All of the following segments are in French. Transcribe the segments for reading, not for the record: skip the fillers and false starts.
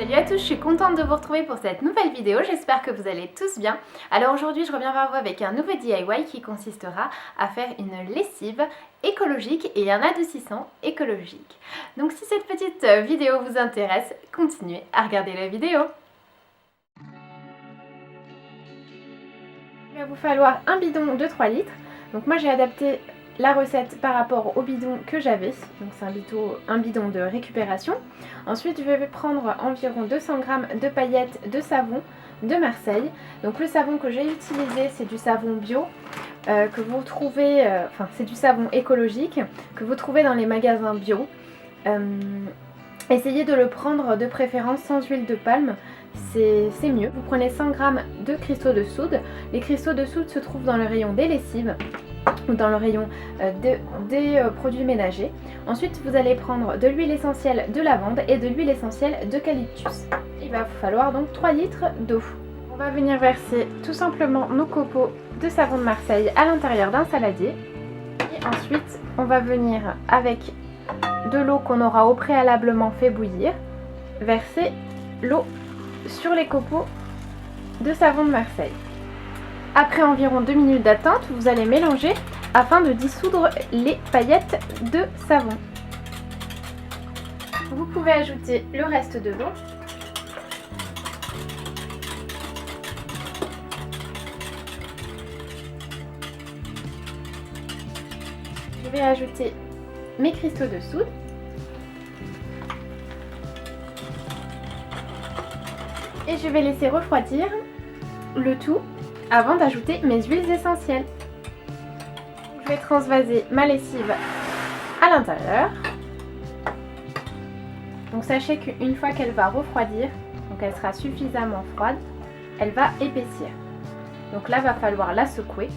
Salut à tous, je suis contente de vous retrouver pour cette nouvelle vidéo, j'espère que vous allez tous bien. Alors aujourd'hui je reviens vers vous avec un nouveau DIY qui consistera à faire une lessive écologique et un adoucissant écologique. Donc si cette petite vidéo vous intéresse, continuez à regarder la vidéo. Il va vous falloir un bidon de 3 litres, donc moi j'ai adapté la recette par rapport au bidon que j'avais, donc c'est un bidon de récupération. Ensuite je vais prendre environ 200 g de paillettes de savon de Marseille. Donc le savon que j'ai utilisé c'est du savon bio que vous trouvez, c'est du savon écologique que vous trouvez dans les magasins bio. Essayez de le prendre de préférence sans huile de palme, c'est mieux. Vous prenez 100 g de cristaux de soude. Les cristaux de soude se trouvent dans le rayon des lessives ou dans le rayon des produits ménagers. Ensuite vous allez prendre de l'huile essentielle de lavande et de l'huile essentielle d'eucalyptus. Il va vous falloir donc 3 litres d'eau. On va venir verser tout simplement nos copeaux de savon de Marseille à l'intérieur d'un saladier. Et ensuite on va venir avec de l'eau qu'on aura au préalablement fait bouillir, verser l'eau sur les copeaux de savon de Marseille. Après environ 2 minutes d'attente, vous allez mélanger afin de dissoudre les paillettes de savon. Vous pouvez ajouter le reste de l'eau. Je vais ajouter mes cristaux de soude. Et je vais laisser refroidir le tout avant d'ajouter mes huiles essentielles. Je vais transvaser ma lessive à l'intérieur. Donc sachez qu'une fois qu'elle va refroidir, donc elle sera suffisamment froide, elle va épaissir. Donc là, il va falloir la secouer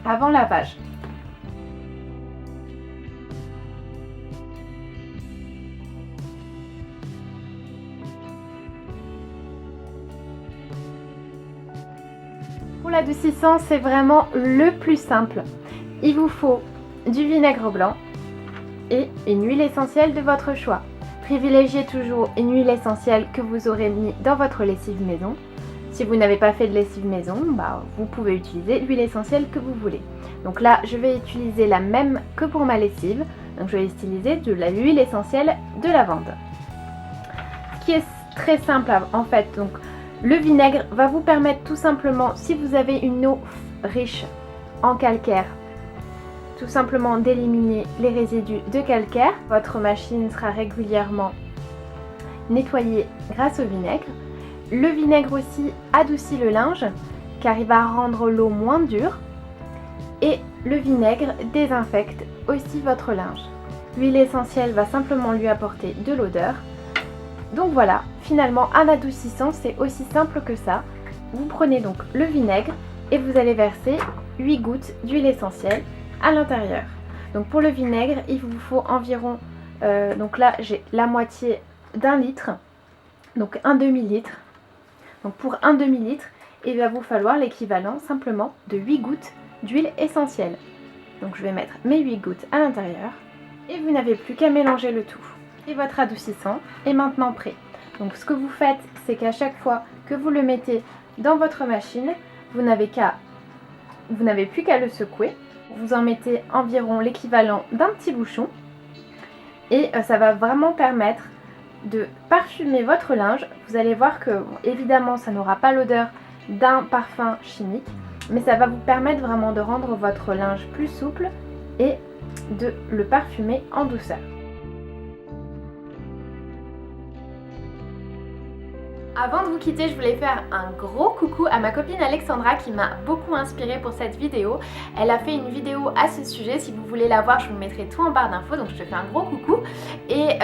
avant lavage. Pour l'adoucissant, c'est vraiment le plus simple. Il vous faut du vinaigre blanc et une huile essentielle de votre choix. Privilégiez toujours une huile essentielle que vous aurez mis dans votre lessive maison. Si vous n'avez pas fait de lessive maison, vous pouvez utiliser l'huile essentielle que vous voulez. Donc là, je vais utiliser la même que pour ma lessive. Donc je vais utiliser de l'huile essentielle de lavande. Ce qui est très simple en fait. Donc le vinaigre va vous permettre tout simplement, si vous avez une eau riche en calcaire, tout simplement d'éliminer les résidus de calcaire. Votre machine sera régulièrement nettoyée grâce au vinaigre. Le vinaigre aussi adoucit le linge car il va rendre l'eau moins dure. Et le vinaigre désinfecte aussi votre linge. L'huile essentielle va simplement lui apporter de l'odeur. Donc voilà, finalement un adoucissant c'est aussi simple que ça. Vous prenez donc le vinaigre et vous allez verser 8 gouttes d'huile essentielle à l'intérieur. Donc pour le vinaigre il vous faut environ, donc là j'ai la moitié d'un litre, donc un demi-litre. Donc pour un demi-litre il va vous falloir l'équivalent simplement de 8 gouttes d'huile essentielle. Donc je vais mettre mes 8 gouttes à l'intérieur et vous n'avez plus qu'à mélanger le tout. Et votre adoucissant est maintenant prêt. Donc ce que vous faites, c'est qu'à chaque fois que vous le mettez dans votre machine, vous n'avez plus qu'à le secouer. Vous en mettez environ l'équivalent d'un petit bouchon et ça va vraiment permettre de parfumer votre linge. Vous allez voir que évidemment ça n'aura pas l'odeur d'un parfum chimique, mais ça va vous permettre vraiment de rendre votre linge plus souple et de le parfumer en douceur. Avant de vous quitter, je voulais faire un gros coucou à ma copine Alexandra qui m'a beaucoup inspirée pour cette vidéo. Elle a fait une vidéo à ce sujet, si vous voulez la voir je vous mettrai tout en barre d'infos, donc je te fais un gros coucou. Et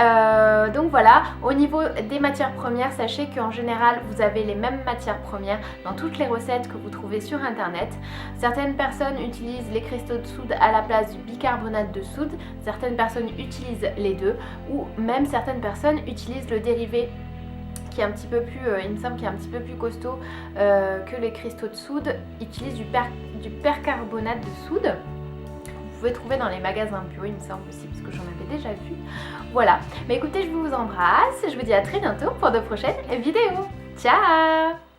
donc voilà, au niveau des matières premières, sachez qu'en général vous avez les mêmes matières premières dans toutes les recettes que vous trouvez sur internet. Certaines personnes utilisent les cristaux de soude à la place du bicarbonate de soude, certaines personnes utilisent les deux, ou même certaines personnes utilisent le dérivé qui est un petit peu plus, il me semble qu'il est un petit peu plus costaud que les cristaux de soude, utilise du percarbonate de soude. pouvez trouver dans les magasins bio, il me semble aussi, parce que j'en avais déjà vu. Voilà, mais écoutez, je vous embrasse, je vous dis à très bientôt pour de prochaines vidéos. Ciao!